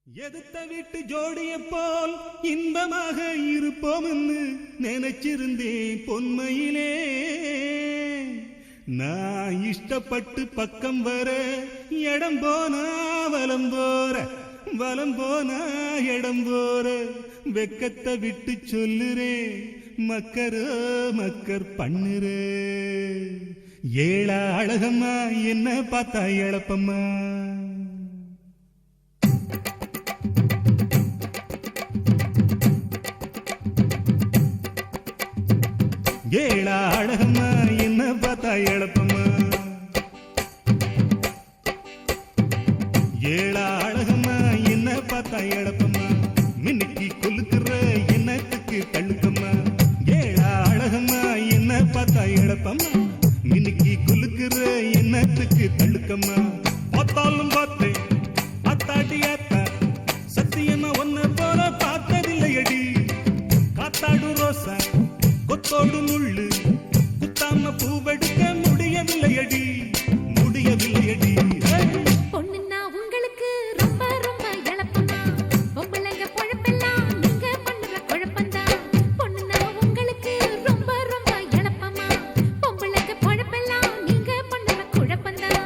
எதுத்த வீட்டு ஜோடிய போல் இன்பமாக இருப்போம் நினைச்சிருந்தேன் பொன்மையிலே. நான் இஷ்டப்பட்டு பக்கம் வர இடம் போனா வலம் போற, வலம் போனா இடம் போற. வெக்கத்தை விட்டு சொல்லுறே மக்கரோ மக்கர் பண்ணுறே. ஏழா அழகம்மா என்ன பார்த்தா இழப்பம்மா. ஏழா அழகம்மா என்ன பார்த்தா இழப்பம்மா. ஏழா அழகம்மா என்ன பார்த்தா இழப்பம்மா. மின்னுக்கு கொலுக்குற என்னத்துக்கு தள்ளுக்கம்மா. ஏழா அழகம்மா என்ன பார்த்தா இழப்பம்மா. மின்னுக்கு கொலுக்குற என்னத்துக்கு தள்ளுக்கம்மா. பார்த்தாலும் பார்த்தேன் அத்தாட்டி அத்தா, சத்தியமா ஒன்ன போல பார்த்ததில்லையடி. காத்தாடு ரோசா கொத்தோடு முள்ளு குத்தாம பூவெடுக்க முடியவில்லையடி, முடியவில்லையடி. பொண்ணுன்னா உங்களுக்கு ரொம்ப ரொம்ப இழப்பமா. பொம்பளைங்க பொழப்பெல்லாம் நீங்க பண்ணுற குழப்பந்தான். பொண்ணுன்னா உங்களுக்கு ரொம்ப ரொம்ப இழப்பமா. பொம்பளைங்க பொழப்பெல்லாம் நீங்க பண்ணுற குழப்பந்தான்.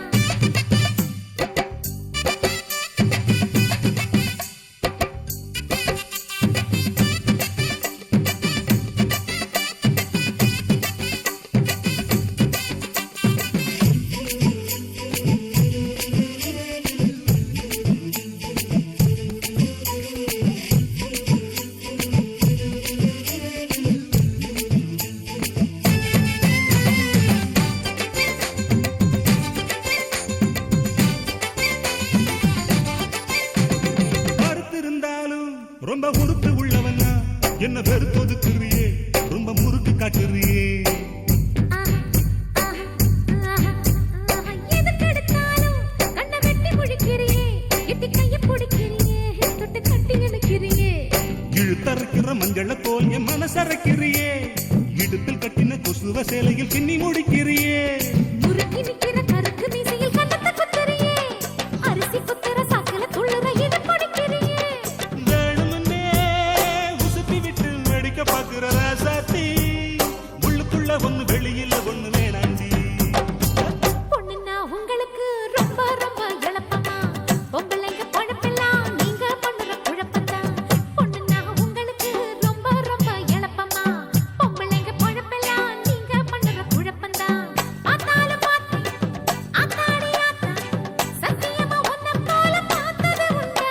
ரொம்ப உறுப்பு உள்ளவன்னா என்ன வெறுத்து ஒதுக்குறியே, ரொம்ப முறுக்கு காட்டுறியே. எதுக்கெடுத்தாலும் கண்ணை வெட்டி முழிக்கிறியே, எட்டி கையை பிடிக்கிறியே, தொட்டு கட்டி இழுக்கிறியே. இழுத்தரைக்கிற மஞ்சள போல் என் மனசரைக்கிறியே. இடுப்பில் கட்டின கொசுவ சேலையில் பின்னி முடிக்கிறியே. முறுக்கி நிக்கிற கருக்கு மீசையில் கண்ணத்தை குத்துறியே. அரிசி குத்துற சாக்கல துள்ளுற இது பிடிக்கிறியே. பாக்குற ராசாத்தி உள்ளுக்குள்ள ஒண்ணு வெளியில ஒண்ணு வேணாண்டி. பொண்ணுன்னா உங்களுக்கு ரொம்ப ரொம்ப இழப்பமா. பொம்பளைங்க பொழப்பெல்லாம் நீங்க பண்ணுற குழப்பந்தான். பொண்ணுன்னா உங்களுக்கு ரொம்ப ரொம்ப இழப்பமா. பொம்பளைங்க பொழப்பெல்லாம் நீங்க பண்ணுற குழப்பந்தான். பார்த்தாலும் பார்த்தேன் அத்தாடி ஆத்தா, சத்தியமா ஒன்ன போல பார்த்தது உண்டா.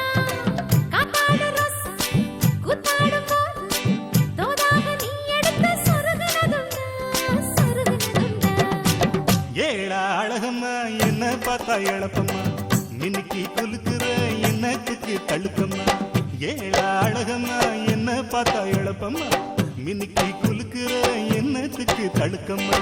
காத்தாடு ரோசா கூத்தாடும் போது ஏழா அழகம்மா என்ன பார்த்தா இழப்பம்மா. மின்னுக்கு கொலுக்குற என்னத்துக்கு தள்ளுக்கம்மா. ஏழா அழகம்மா என்ன பார்த்தா இழப்பம்மா. மின்னுக்கு கொலுக்குற என்னத்துக்கு தள்ளுக்கம்மா.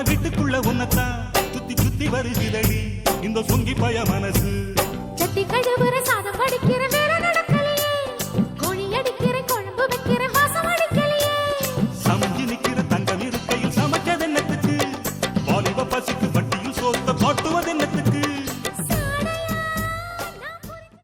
வீட்டுக்குள்ள உன்னத்தான் சுத்தி சுத்தி வருகிறடி இந்த சொங்கி பய மனசு.